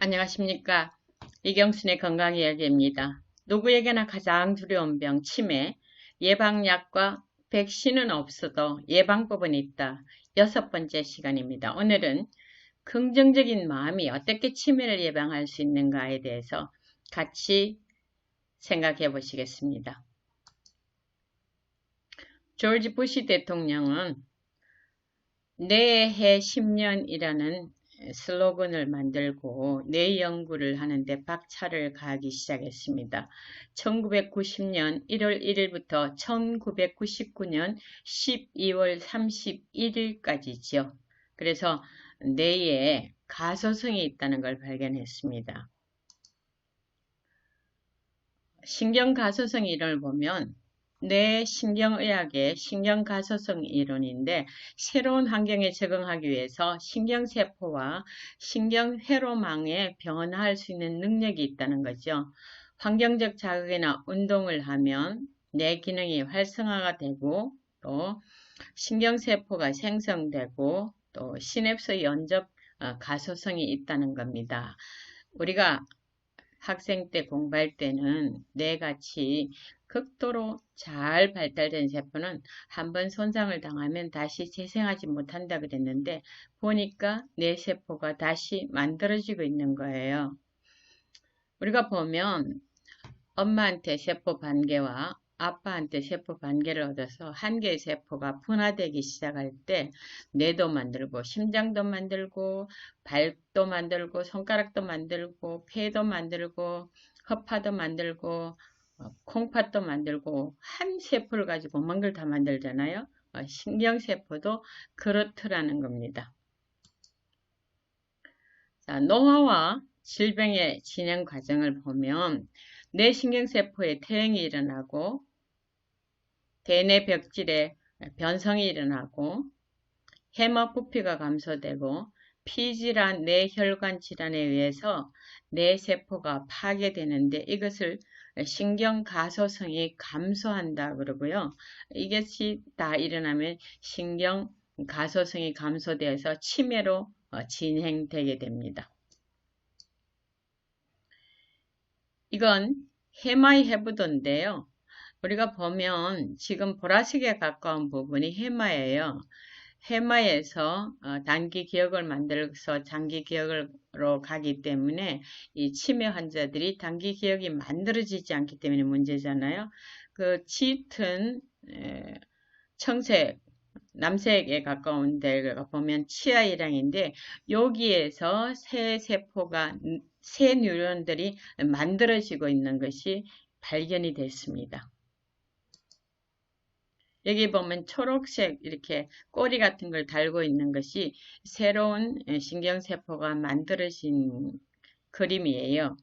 안녕하십니까. 이경순의 건강이야기입니다. 누구에게나 가장 두려운 병, 치매, 예방약과 백신은 없어도 예방법은 있다. 6번째 시간입니다. 오늘은 긍정적인 마음이 어떻게 치매를 예방할 수 있는가에 대해서 같이 생각해 보시겠습니다. 조지 부시 대통령은 뇌해 10년이라는 슬로건을 만들고 뇌 연구를 하는데 박차를 가하기 시작했습니다. 1990년 1월 1일부터 1999년 12월 31일까지죠. 그래서 뇌에 가소성이 있다는 걸 발견했습니다. 신경가소성 이론을 보면 뇌 신경의학의 신경가소성 이론인데 새로운 환경에 적응하기 위해서 신경세포와 신경회로망에 변화할 수 있는 능력이 있다는 거죠. 환경적 자극이나 운동을 하면 뇌 기능이 활성화가 되고 또 신경세포가 생성되고 또 시냅스 연접 가소성이 있다는 겁니다. 우리가 학생 때 공부할 때는 뇌같이 극도로 잘 발달된 세포는 한번 손상을 당하면 다시 재생하지 못한다 그랬는데 보니까 뇌세포가 다시 만들어지고 있는 거예요. 우리가 보면 엄마한테 세포 반개와 아빠한테 세포 반개를 얻어서 한 개의 세포가 분화되기 시작할 때 뇌도 만들고 심장도 만들고 발도 만들고 손가락도 만들고 폐도 만들고 허파도 만들고 콩팥도 만들고 한 세포를 가지고 먼 걸 다 만들잖아요. 신경세포도 그렇더라는 겁니다. 자, 노화와 질병의 진행 과정을 보면 뇌신경세포의 퇴행이 일어나고 대뇌벽질의 변성이 일어나고 해마 부피가 감소되고 피질환 뇌혈관 질환에 의해서 뇌세포가 파괴되는데 이것을 신경가소성이 감소한다 그러고요. 이것이 다 일어나면 신경가소성이 감소되어서 치매로 진행되게 됩니다. 이건 해마의 해부도인데요. 우리가 보면 지금 보라색에 가까운 부분이 해마예요. 해마에서 단기 기억을 만들어서 장기 기억으로 가기 때문에 이 치매 환자들이 단기 기억이 만들어지지 않기 때문에 문제잖아요. 그 짙은 청색, 남색에 가까운 데가 보면 치아이랑인데 여기에서 새 뉴런들이 만들어지고 있는 것이 발견이 됐습니다. 여기 보면 초록색 이렇게 꼬리 같은 걸 달고 있는 것이 새로운 신경세포가 만들어진 그림이에요.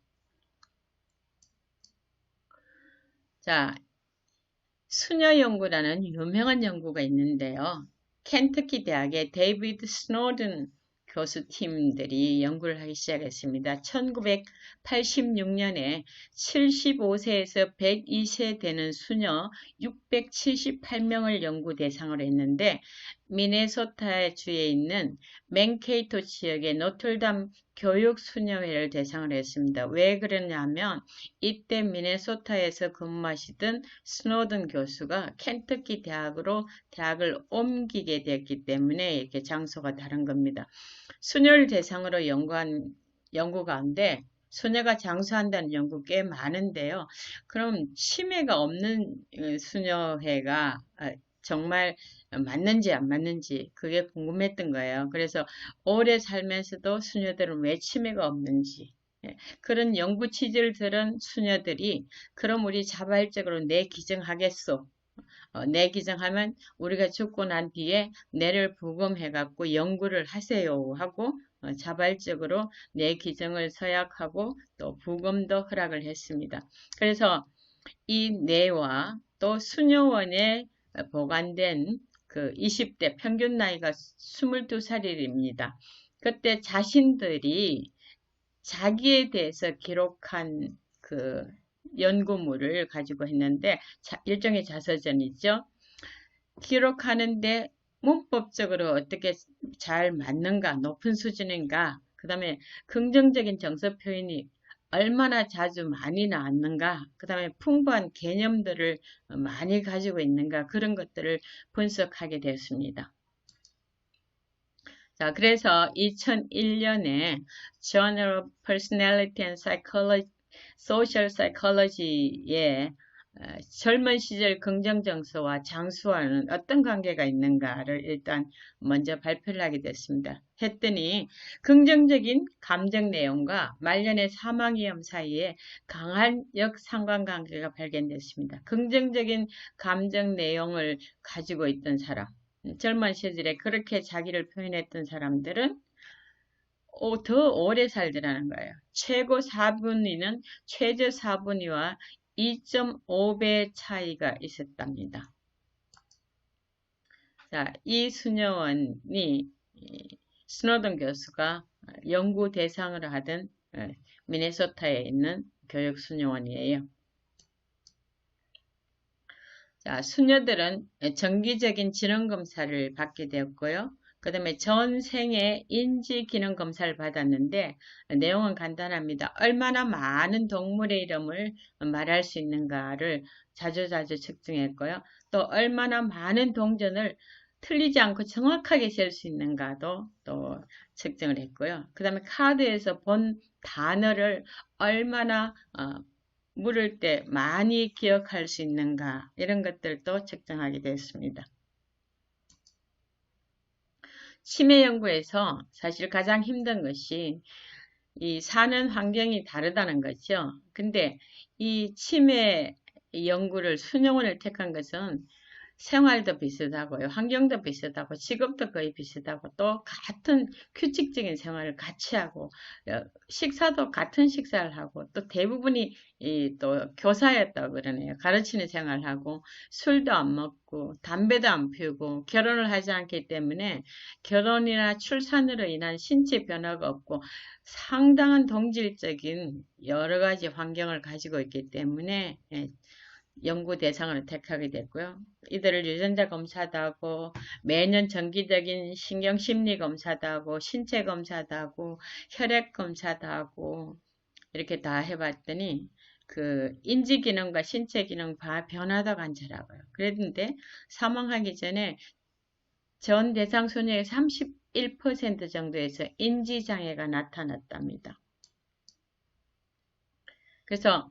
자, 수녀 연구라는 유명한 연구가 있는데요. 켄터키 대학의 데이비드 스노든 교수 팀들이 연구를 하기 시작했습니다. 1986년에 75세에서 102세 되는 수녀 678명을 연구 대상으로 했는데 미네소타 주에 있는 맨케이토 지역의 노틀담 교육수녀회를 대상으로 했습니다. 왜 그러냐면 이때 미네소타에서 근무하시던 스노든 교수가 켄터키 대학을 옮기게 됐기 때문에 이렇게 장소가 다른 겁니다. 수녀를 대상으로 연구한 연구 가운데 수녀가 장수한다는 연구 꽤 많은데요. 그럼 치매가 없는 수녀회가 정말 맞는지 안 맞는지 그게 궁금했던 거예요. 그래서 오래 살면서도 수녀들은 왜 치매가 없는지 그런 연구 취지를 들은 수녀들이 그럼 우리 자발적으로 뇌 기증하겠소. 뇌 기증하면 우리가 죽고 난 뒤에 뇌를 부검해갖고 연구를 하세요 하고 자발적으로 뇌 기증을 서약하고 또 부검도 허락을 했습니다. 그래서 이 뇌와 또 수녀원에 보관된 그 20대 평균 나이가 22살입니다. 그때 자신들이 자기에 대해서 기록한 그 연구물을 가지고 했는데 일종의 자서전이죠. 기록하는데 문법적으로 어떻게 잘 맞는가, 높은 수준인가 그 다음에 긍정적인 정서 표현이 얼마나 자주 많이 나왔는가, 그 다음에 풍부한 개념들을 많이 가지고 있는가, 그런 것들을 분석하게 되었습니다. 자, 그래서 2001년에 Journal of Personality and Social Psychology에 젊은 시절 긍정 정서와 장수와는 어떤 관계가 있는가를 일단 먼저 발표를 하게 됐습니다. 했더니 긍정적인 감정 내용과 말년의 사망 위험 사이에 강한 역상관관계가 발견됐습니다. 긍정적인 감정 내용을 가지고 있던 사람, 젊은 시절에 그렇게 자기를 표현했던 사람들은 더 오래 살더라는 거예요. 최고 4분위는 최저 4분위와 2.5배 차이가 있었답니다. 자, 이 수녀원이 스노든 교수가 연구 대상을 하던 미네소타에 있는 교육 수녀원이에요. 자, 수녀들은 정기적인 지능검사를 받게 되었고요. 그 다음에 전생에 인지기능검사를 받았는데 내용은 간단합니다. 얼마나 많은 동물의 이름을 말할 수 있는가를 자주자주 측정했고요. 또 얼마나 많은 동전을 틀리지 않고 정확하게 셀 수 있는가도 또 측정을 했고요. 그 다음에 카드에서 본 단어를 얼마나 물을 때 많이 기억할 수 있는가, 이런 것들도 측정하게 됐습니다. 치매 연구에서 사실 가장 힘든 것이 이 사는 환경이 다르다는 거죠. 근데 이 치매 연구를 수녀원을 택한 것은 생활도 비슷하고요. 환경도 비슷하고 직업도 거의 비슷하고 또 같은 규칙적인 생활을 같이 하고 식사도 같은 식사를 하고 또 대부분이 또 교사였다고 그러네요. 가르치는 생활을 하고 술도 안 먹고 담배도 안 피우고 결혼을 하지 않기 때문에 결혼이나 출산으로 인한 신체 변화가 없고 상당한 동질적인 여러 가지 환경을 가지고 있기 때문에 연구 대상을 택하게 됐고요. 이들을 유전자 검사도 하고 매년 정기적인 신경심리 검사도 하고 신체 검사도 하고 혈액 검사도 하고 이렇게 다 해봤더니 그 인지기능과 신체기능 변화도 관찰하고요. 그랬는데 사망하기 전에 전 대상 소녀의 31% 정도에서 인지장애가 나타났답니다. 그래서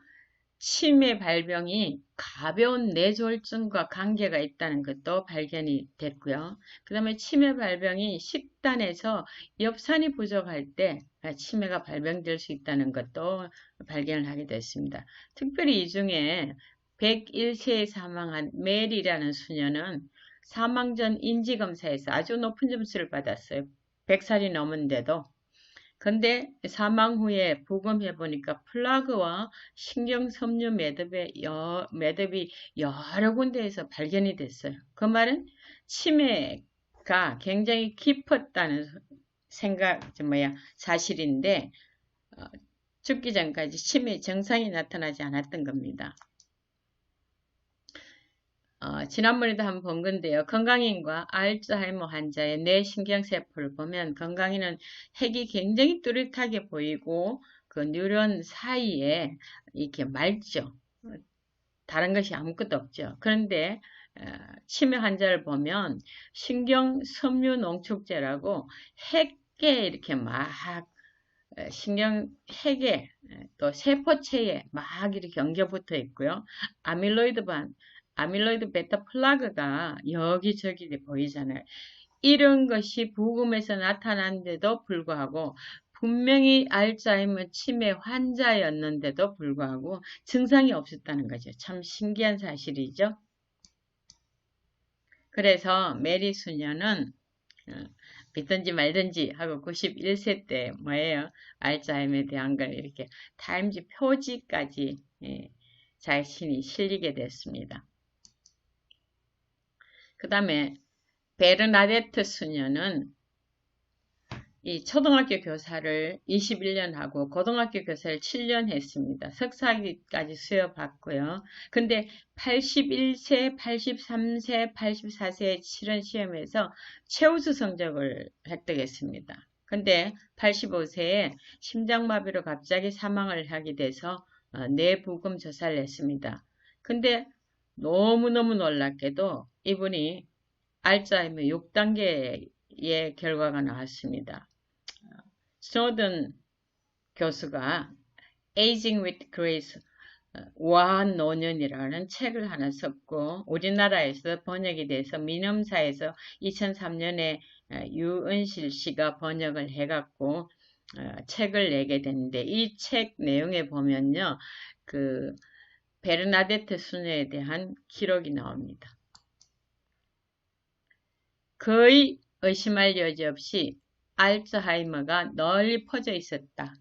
치매 발병이 가벼운 뇌졸중과 관계가 있다는 것도 발견이 됐고요. 그 다음에 치매 발병이 식단에서 엽산이 부족할 때 치매가 발병될 수 있다는 것도 발견을 하게 됐습니다. 특별히 이 중에 101세에 사망한 멜이라는 수녀는 사망 전 인지검사에서 아주 높은 점수를 받았어요. 100살이 넘은데도. 근데 사망 후에 부검해 보니까 플라그와 신경섬유 매듭이 여러 군데에서 발견이 됐어요. 그 말은 치매가 굉장히 깊었다는 사실인데 죽기 전까지 치매 증상이 나타나지 않았던 겁니다. 지난번에도 한번 본 건데요. 건강인과 알츠하이머 환자의 뇌신경세포를 보면 건강인은 핵이 굉장히 뚜렷하게 보이고 그 뉴런 사이에 이렇게 맑죠. 다른 것이 아무것도 없죠. 그런데 치매 환자를 보면 신경 섬유 농축제라고 핵에 이렇게 막 신경 핵에 또 세포체에 막 이렇게 엉겨붙어 있고요. 아밀로이드 베타 플라그가 여기저기 보이잖아요. 이런 것이 부검에서 나타났는데도 불구하고 분명히 알츠하이머 치매 환자였는데도 불구하고 증상이 없었다는 거죠. 참 신기한 사실이죠. 그래서 메리 수녀는 믿든지 말든지 하고 91세 때 뭐예요? 알츠하이머에 대한 걸 이렇게 타임지 표지까지 자신이 실리게 됐습니다. 그 다음에 베르나데트 수녀는 이 초등학교 교사를 21년 하고 고등학교 교사를 7년 했습니다. 석사기까지 수여받고요. 근데 81세, 83세, 84세에 치른 시험에서 최우수 성적을 획득했습니다. 근데 85세에 심장마비로 갑자기 사망을 하게 돼서 뇌부검 조사를 했습니다. 근데 너무너무 놀랍게도 이분이 알츠하이머 6단계의 결과가 나왔습니다. 스노든 교수가 Aging with Grace, 우아한 노년이라는 책을 하나 썼고 우리나라에서 번역이 돼서 민음사에서 2003년에 유은실 씨가 번역을 해갖고 책을 내게 됐는데 이 책 내용에 보면요, 그 베르나데트 수녀에 대한 기록이 나옵니다. 거의 의심할 여지 없이 알츠하이머가 널리 퍼져 있었다.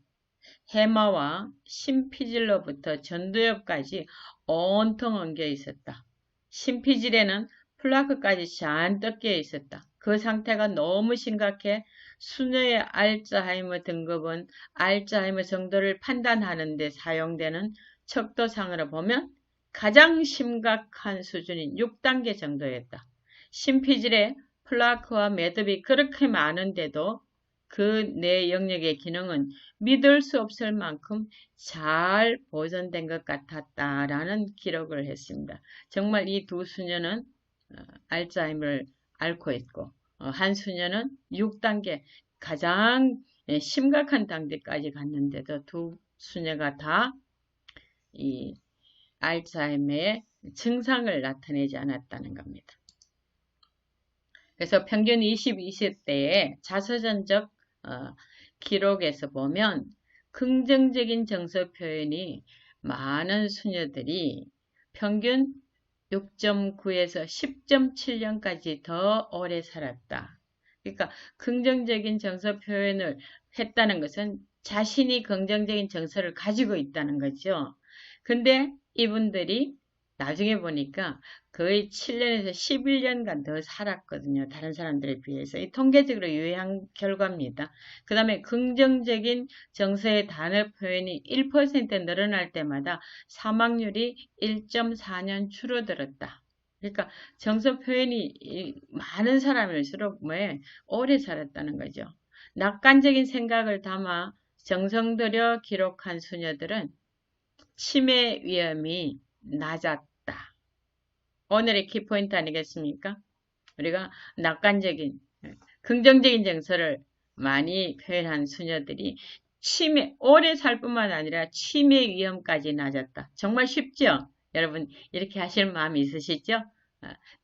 해마와 심피질로부터 전두엽까지 온통 엉겨 있었다. 심피질에는 플라크까지 잔뜩 끼어 있었다. 그 상태가 너무 심각해 수녀의 알츠하이머 등급은 알츠하이머 정도를 판단하는 데 사용되는 척도상으로 보면 가장 심각한 수준인 6단계 정도였다. 심피질에 플라크와 매듭이 그렇게 많은데도 그 뇌 영역의 기능은 믿을 수 없을 만큼 잘 보존된 것 같았다라는 기록을 했습니다. 정말 이 두 수녀는 알츠하이머를 앓고 있고 한 수녀는 6단계 가장 심각한 단계까지 갔는데도 두 수녀가 다 이 알츠하이머의 증상을 나타내지 않았다는 겁니다. 그래서 평균 20-20대의 자서전적 기록에서 보면 긍정적인 정서 표현이 많은 수녀들이 평균 6.9에서 10.7년까지 더 오래 살았다. 그러니까 긍정적인 정서 표현을 했다는 것은 자신이 긍정적인 정서를 가지고 있다는 거죠. 근데 이분들이 나중에 보니까 거의 7년에서 11년간 더 살았거든요. 다른 사람들에 비해서. 이 통계적으로 유효한 결과입니다. 그 다음에 긍정적인 정서의 단어 표현이 1% 늘어날 때마다 사망률이 1.4년 줄어들었다. 그러니까 정서 표현이 많은 사람일수록 오래 살았다는 거죠. 낙관적인 생각을 담아 정성 들여 기록한 수녀들은 치매 위험이 낮았다. 오늘의 키포인트 아니겠습니까? 우리가 낙관적인, 긍정적인 정서를 많이 표현한 수녀들이 오래 살 뿐만 아니라 치매 위험까지 낮았다. 정말 쉽죠? 여러분, 이렇게 하실 마음이 있으시죠?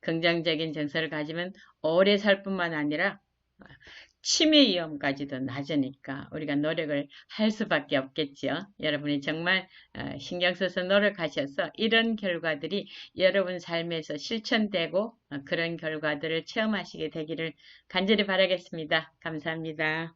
긍정적인 정서를 가지면 오래 살 뿐만 아니라 치매 위험까지도 낮으니까 우리가 노력을 할 수밖에 없겠죠. 여러분이 정말 신경 써서 노력하셔서 이런 결과들이 여러분 삶에서 실천되고 그런 결과들을 체험하시게 되기를 간절히 바라겠습니다. 감사합니다.